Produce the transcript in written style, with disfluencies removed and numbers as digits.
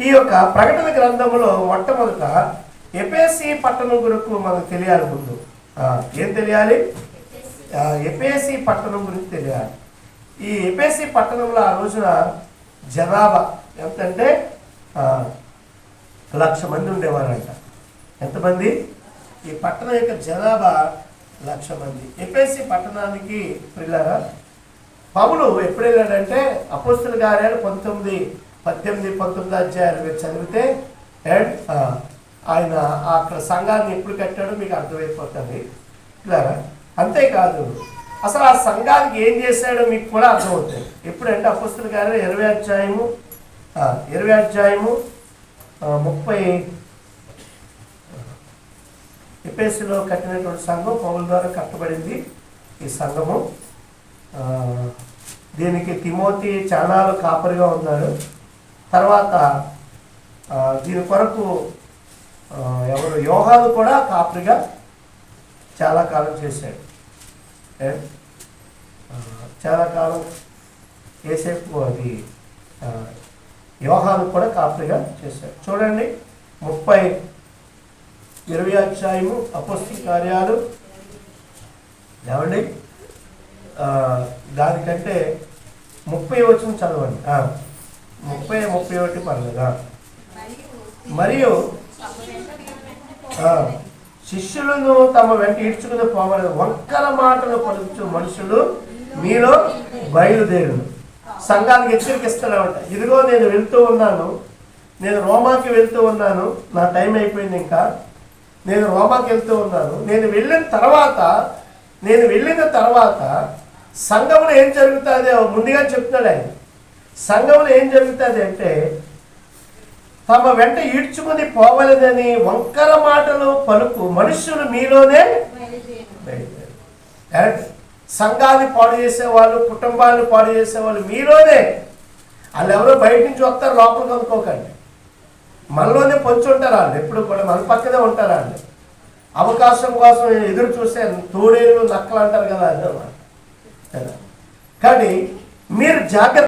ఈ యొక్క ప్రకటన గ్రంథంలో మొట్టమొదట ఎఫెసీ పట్టణం గురించి మనకు తెలియాలి. ముందు ఏం తెలియాలి? ఎఫెసీ పట్టణం గురించి తెలియాలి. ఈ ఎఫెసీ పట్టణంలో ఆ రోజున జనాభా ఎంతంటే 1,00,000 మంది ఉండేవారంట. ఎంతమంది? ఈ పట్టణం యొక్క జనాభా 1,00,000 మంది. ఎఫెసీ పట్టణానికి పిల్లరా పౌలు ఎప్పుడు వెళ్ళాడంటే అపోస్తలుల కార్యాలు 19, 18, 19 అధ్యాయాలు మీరు చదివితే ఆయన అక్కడ సంఘాన్ని ఎప్పుడు కట్టాడో మీకు అర్థమైపోతుంది. పిల్లరా అంతేకాదు అసలు ఆ సంఘానికి ఏం చేశాడో మీకు కూడా అర్థమవుతుంది. ఎప్పుడంటే అపోస్తలుల కార్యాలు 20 అధ్యాయము 30 ఎఫెసీలో కట్టినటువంటి సంఘం పౌలు ద్వారా కట్టబడింది. ఈ సంఘము దీనికి తిమోతి చాలాలు కాపరిగా ఉన్నాడు. తర్వాత దీని కొరకు ఎవరు యోహాను కూడా కాపరిగా చాలా కాలం చేశాడు. చాలా కాలం ఏసేపు అది యోహాను కూడా కాపరిగా చేశాడు. చూడండి 20 అధ్యాయము అపోస్తలుల కార్యాలు ఏమండి దానికంటే 30 వచనం చదవండి. 30-31 పర్లేదా? మరియు శిష్యులను తమ వెంట ఈడ్చుకుని పోవాలి, వంకర మాటలు పలుకుచు మనుషులు మీలో బయలుదేరును. సంఘానికి హెచ్చరికిస్తాడనమాట. ఇదిగో నేను వెళ్తూ ఉన్నాను, నేను రోమాకి వెళ్తూ ఉన్నాను, నా టైం అయిపోయింది, ఇంకా నేను రోమాకి వెళ్తూ ఉన్నాను. నేను వెళ్ళిన తర్వాత సంఘంలో ఏం జరుగుతుంది ముందుగా చెప్తున్నాడు ఆయన. సంఘంలో ఏం జరుగుతుంది అంటే తమ వెంట ఈడ్చుకుని పోవలేదని వంకర మాటలు పలుకు మనుషులు మీలోనే బయలుదేరు. సంఘాన్ని పాడు చేసేవాళ్ళు, కుటుంబాన్ని పాడు చేసేవాళ్ళు మీలోనే. వాళ్ళు ఎవరో బయట నుంచి వస్తారు, లోపలికి అనుకోకండి. మనలోనే పొంచి ఉంటారు వాళ్ళు, ఎప్పుడు కూడా మన పక్కనే ఉంటారు వాళ్ళు. అవకాశం కోసం ఎదురు చూస్తే తోడేళ్ళు నక్కలు అంటారు కదా అన్నమాట. కానీ మీరు జాగ్రత్త